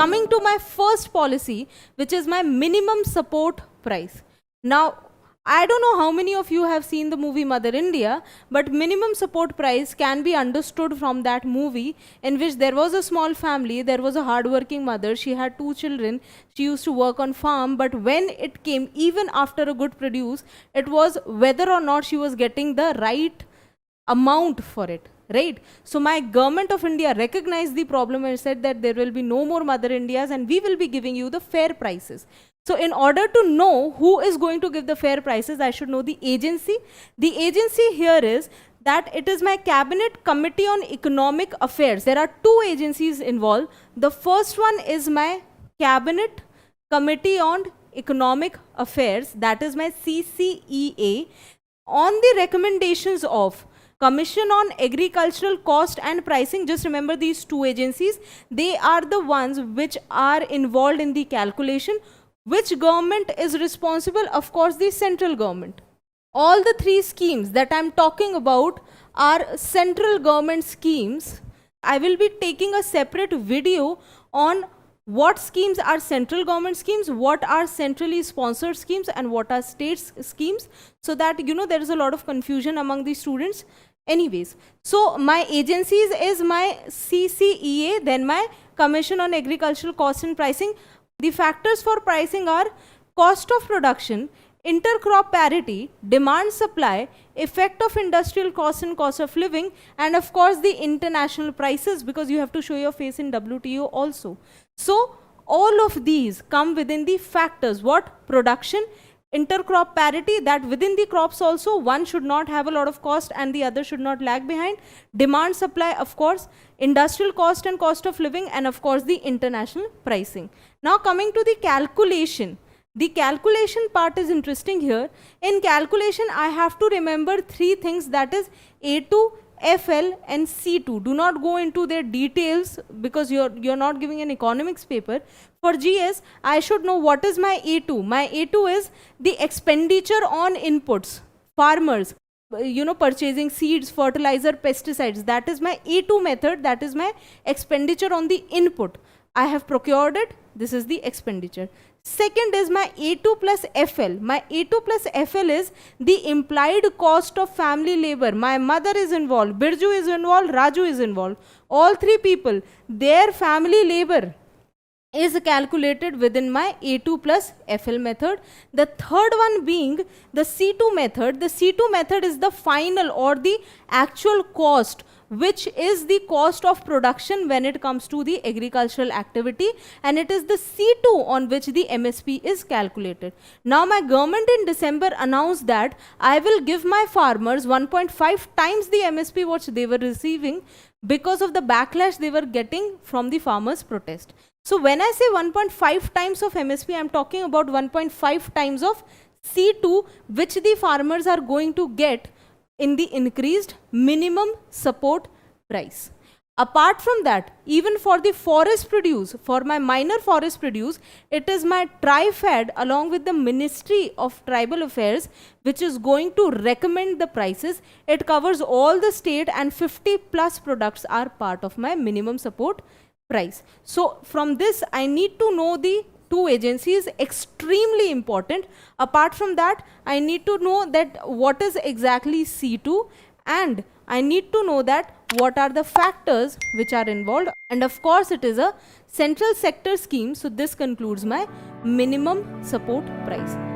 coming to my first policy, which is my minimum support price. Now, I don't know how many of you have seen the movie Mother India, but minimum support price can be understood from that movie, in which there was a small family, there was a hardworking mother, she had 2 children, she used to work on farm, but when it came, even after a good produce, it was whether or not she was getting the right amount for it. Right? So my government of India recognized the problem and said that there will be no more Mother Indias and we will be giving you the fair prices. So in order to know who is going to give the fair prices, I should know the agency. The agency here is that it is my Cabinet Committee on Economic Affairs. There are 2 agencies involved. The first one is my Cabinet Committee on Economic Affairs, that is my CCEA, on the recommendations of Commission on Agricultural Cost and Pricing. Just remember these 2 agencies. They are the ones which are involved in the calculation. Which government is responsible? Of course, the central government. All the 3 schemes that I am talking about are central government schemes. I will be taking a separate video on what schemes are central government schemes, what are centrally sponsored schemes, and what are state schemes, so that there is a lot of confusion among the students. Anyways, so my agencies is my CCEA, then my Commission on Agricultural Cost and Pricing. The factors for pricing are cost of production, intercrop parity, demand supply, effect of industrial cost and cost of living, and of course the international prices, because you have to show your face in WTO also. So all of these come within the factors. What? Production, intercrop parity, that within the crops also one should not have a lot of cost and the other should not lag behind. Demand supply, of course, industrial cost and cost of living, and of course the international pricing. Now coming to the calculation. The calculation part is interesting here. In calculation, I have to remember 3 things, that is A2, FL and C2. Do not go into their details because you're not giving an economics paper. For GS, I should know what is my A2. My A2 is the expenditure on inputs. Farmers, purchasing seeds, fertilizer, pesticides. That is my A2 method. That is my expenditure on the input. I have procured it. This is the expenditure. Second is my A2 plus FL. My A2 plus FL is the implied cost of family labor. My mother is involved, Birju is involved, Raju is involved. All 3 people, their family labor is calculated within my A2 plus FL method. The third one being the C2 method. The C2 method is the final or the actual cost, which is the cost of production when it comes to the agricultural activity, and it is the C2 on which the MSP is calculated. Now my government in December announced that I will give my farmers 1.5 times the MSP which they were receiving because of the backlash they were getting from the farmers' protest. So when I say 1.5 times of MSP, I am talking about 1.5 times of C2 which the farmers are going to get in the increased minimum support price. Apart from that, even for the forest produce, for my minor forest produce, it is my TriFed along with the Ministry of Tribal Affairs which is going to recommend the prices. It covers all the state and 50 plus products are part of my minimum support price. So from this, I need to know the 2 agencies, extremely important. Apart from that, I need to know that what is exactly C2, and I need to know that what are the factors which are involved, and of course it is a central sector scheme. So this concludes my minimum support price.